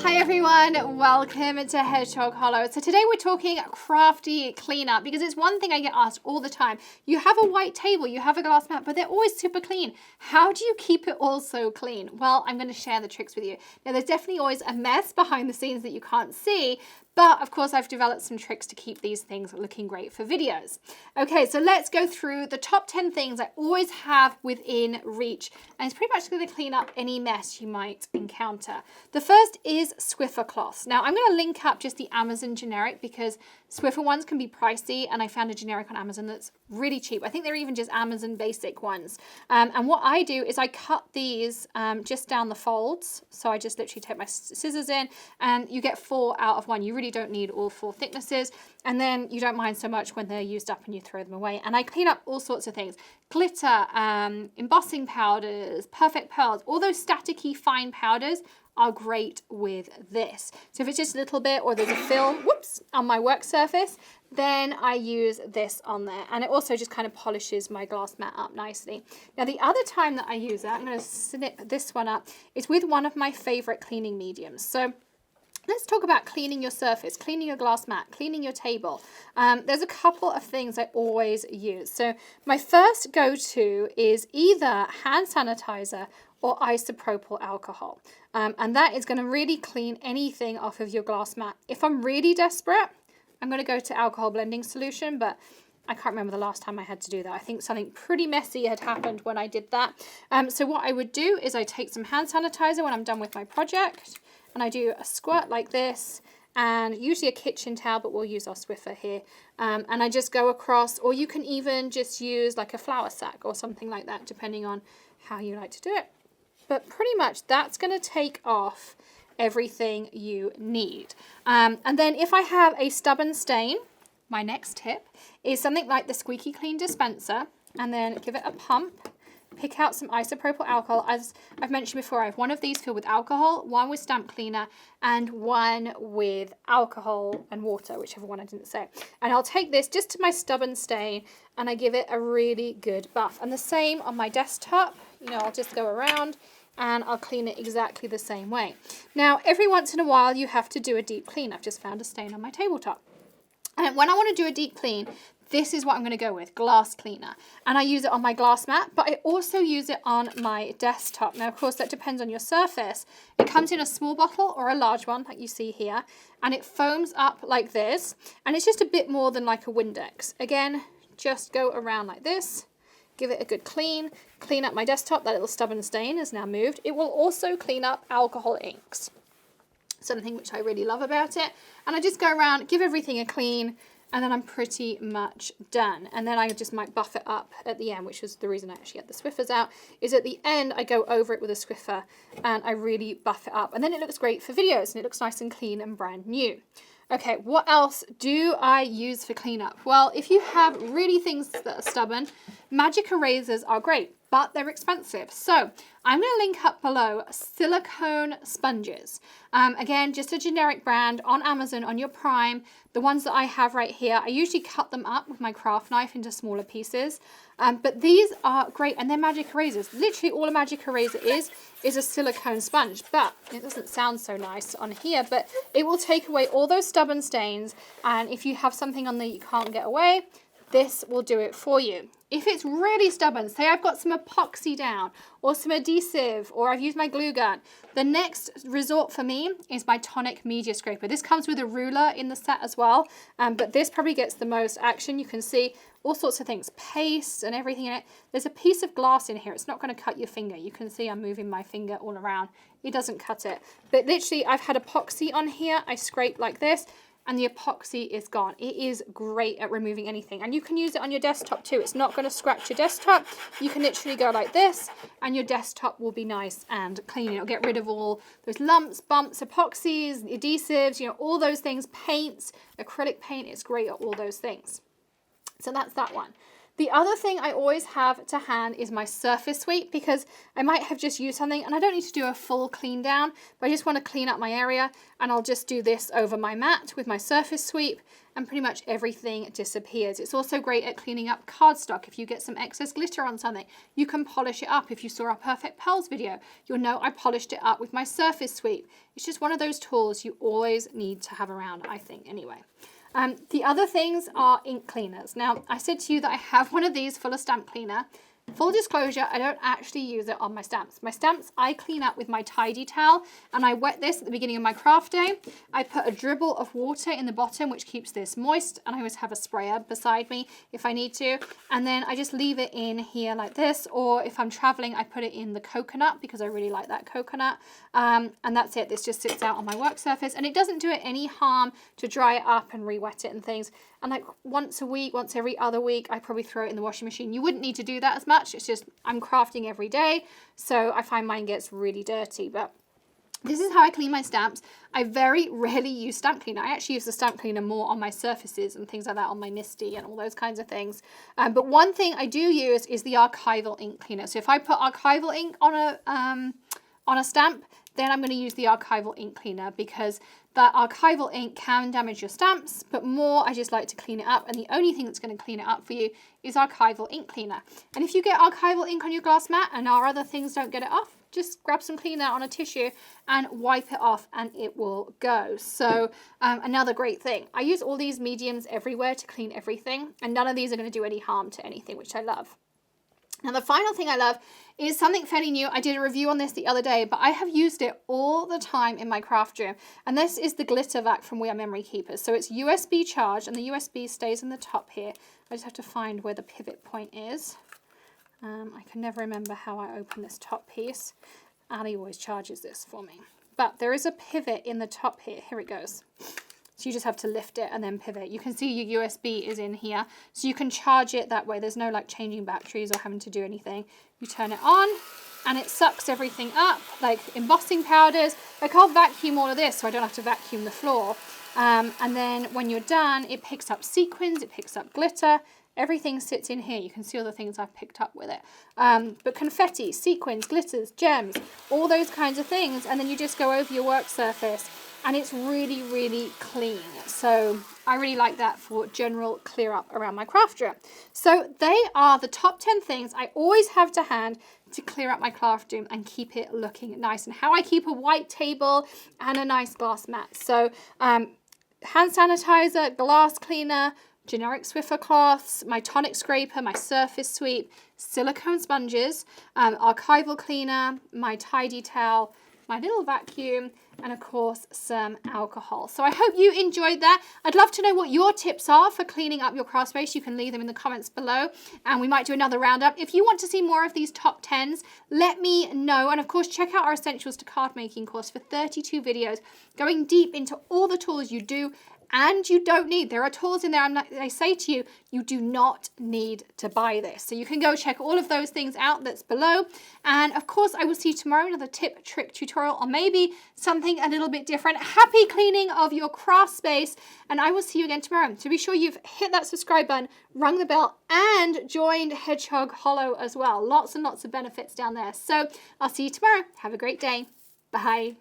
Hi everyone, welcome to Hedgehog Hollow. So today we're talking crafty cleanup because it's one thing I get asked all the time. You have a white table, you have a glass mat, but they're always super clean. How do you keep it all so clean? Well, I'm going to share the tricks with you. Now there's definitely always a mess behind the scenes that you can't see, but of course I've developed some tricks to keep these things looking great for videos. Okay, so let's go through the top 10 things I always have within reach, and it's pretty much going to clean up any mess you might encounter. The first is Swiffer cloths. Now I'm going to link up just the Amazon generic because Swiffer ones can be pricey, and I found a generic on Amazon that's really cheap. I think they're even just Amazon basic ones. And what I do is I cut these just down the folds. So I just literally take my scissors in and you get 4 out of 1. You really don't need all 4 thicknesses. And then you don't mind so much when they're used up and you throw them away. And I clean up all sorts of things. Glitter, embossing powders, perfect pearls, all those staticky fine powders are great with this. So if it's just a little bit or there's a film, whoops, on my work surface, then I use this on there. And it also just kind of polishes my glass mat up nicely. Now the other time that I use it, I'm going to snip this one up, is with one of my favorite cleaning mediums. So let's talk about cleaning your surface, cleaning your glass mat, cleaning your table. There's a couple of things I always use. So my first go-to is either hand sanitizer or isopropyl alcohol. And that is going to really clean anything off of your glass mat. If I'm really desperate, I'm going to go to alcohol blending solution, but I can't remember the last time I had to do that. I think something pretty messy had happened when I did that. So what I would do is I take some hand sanitizer when I'm done with my project, and I do a squirt like this, and usually a kitchen towel, but we'll use our Swiffer here. And I just go across, or you can even just use like a flour sack or something like that, depending on how you like to do it. But pretty much that's going to take off everything you need. And then if I have a stubborn stain, my next tip is something like the Squeaky Clean Dispenser, and then give it a pump. Pick out some isopropyl alcohol. As I've mentioned before, I have one of these filled with alcohol, one with stamp cleaner, and one with alcohol and water, whichever one I didn't say. And I'll take this just to my stubborn stain, and I give it a really good buff. And the same on my desktop. You know, I'll just go around and I'll clean it exactly the same way. Now, every once in a while, you have to do a deep clean. I've just found a stain on my tabletop. And when I want to do a deep clean, this is what I'm going to go with, glass cleaner. And I use it on my glass mat, but I also use it on my desktop. Now, of course, that depends on your surface. It comes in a small bottle or a large one, like you see here, and it foams up like this. And it's just a bit more than like a Windex. Again, just go around like this. Give it a good clean up my desktop. That little stubborn stain is now moved. It will also clean up alcohol inks, something which I really love about it. And I just go around, give everything a clean, and then I'm pretty much done. And then I just might buff it up at the end, which is the reason I actually had the Swiffers out, is at the end I go over it with a Swiffer and I really buff it up. And then it looks great for videos and it looks nice and clean and brand new. Okay, what else do I use for cleanup? Well, if you have really things that are stubborn, magic erasers are great, but they're expensive. So I'm going to link up below silicone sponges. Again, just a generic brand on Amazon, on your Prime. The ones that I have right here, I usually cut them up with my craft knife into smaller pieces. But these are great, and they're magic erasers. Literally all a magic eraser is a silicone sponge. But it doesn't sound so nice on here, but it will take away all those stubborn stains. And if you have something on there you can't get away, this will do it for you. If it's really stubborn, say I've got some epoxy down or some adhesive, or I've used my glue gun, the next resort for me is my Tonic media scraper. This comes with a ruler in the set as well, but this probably gets the most action. You can see all sorts of things, paste and everything in it. There's a piece of glass in here. It's not going to cut your finger. You can see I'm moving my finger all around. It doesn't cut it. But literally, I've had epoxy on here. I scrape like this, and the epoxy is gone. It is great at removing anything. And you can use it on your desktop too. It's not going to scratch your desktop. You can literally go like this and your desktop will be nice and clean. It'll get rid of all those lumps, bumps, epoxies, adhesives, you know, all those things, paints, acrylic paint. It's great at all those things. So that's that one. The other thing I always have to hand is my surface sweep, because I might have just used something and I don't need to do a full clean down, but I just want to clean up my area, and I'll just do this over my mat with my surface sweep, and pretty much everything disappears. It's also great at cleaning up cardstock. If you get some excess glitter on something, you can polish it up. If you saw our Perfect Pearls video, you'll know I polished it up with my surface sweep. It's just one of those tools you always need to have around, I think, anyway. The other things are ink cleaners. Now, I said to you that I have one of these full of stamp cleaner. Full disclosure, I don't actually use it on my stamps. My stamps I clean up with my tidy towel, and I wet this at the beginning of my craft day. I put a dribble of water in the bottom, which keeps this moist, and I always have a sprayer beside me if I need to. And then I just leave it in here like this, or if I'm traveling, I put it in the coconut because I really like that coconut. And that's it. This just sits out on my work surface, and it doesn't do it any harm to dry it up and re-wet it and things. And like once a week, once every other week, I probably throw it in the washing machine. You wouldn't need to do that as much. It's just I'm crafting every day, so I find mine gets really dirty. But this is how I clean my stamps. I very rarely use stamp cleaner. I actually use the stamp cleaner more on my surfaces and things like that, on my Misty and all those kinds of things. But one thing I do use is the archival ink cleaner. So if I put archival ink on a stamp, then I'm going to use the archival ink cleaner, because that archival ink can damage your stamps, but more I just like to clean it up, and the only thing that's going to clean it up for you is archival ink cleaner. And if you get archival ink on your glass mat and our other things don't get it off, just grab some cleaner on a tissue and wipe it off and it will go. So another great thing. I use all these mediums everywhere to clean everything, and none of these are going to do any harm to anything, which I love. Now the final thing I love is something fairly new. I did a review on this the other day, but I have used it all the time in my craft room. And this is the glitter vac from We Are Memory Keepers. So it's USB charged, and the USB stays in the top here. I just have to find where the pivot point is. I can never remember how I open this top piece. Ali always charges this for me. But there is a pivot in the top here. Here it goes. So you just have to lift it and then pivot. You can see your USB is in here, so you can charge it that way. There's no like changing batteries or having to do anything. You turn it on and it sucks everything up, like embossing powders. Like I'll vacuum all of this so I don't have to vacuum the floor. And then when you're done, it picks up sequins, it picks up glitter. Everything sits in here. You can see all the things I've picked up with it. But confetti, sequins, glitters, gems, all those kinds of things. And then you just go over your work surface, and it's really, really clean. So I really like that for general clear up around my craft room. So they are the top 10 things I always have to hand to clear up my craft room and keep it looking nice, and how I keep a white table and a nice glass mat. So hand sanitizer, glass cleaner, generic Swiffer cloths, my tonic scraper, my surface sweep, silicone sponges, archival cleaner, my tidy towel, my little vacuum, and of course some alcohol. So I hope you enjoyed that. I'd love to know what your tips are for cleaning up your craft space. You can leave them in the comments below, and we might do another roundup. If you want to see more of these top 10s, let me know. And of course, check out our Essentials to Card Making course for 32 videos going deep into all the tools you do and you don't need. There are tools in there I say to you, you do not need to buy this. So you can go check all of those things out that's below. And of course, I will see you tomorrow, another tip, trick, tutorial, or maybe something a little bit different. Happy cleaning of your craft space, and I will see you again tomorrow. So be sure you've hit that subscribe button, rung the bell, and joined Hedgehog Hollow as well. Lots and lots of benefits down there. So I'll see you tomorrow. Have a great day. Bye.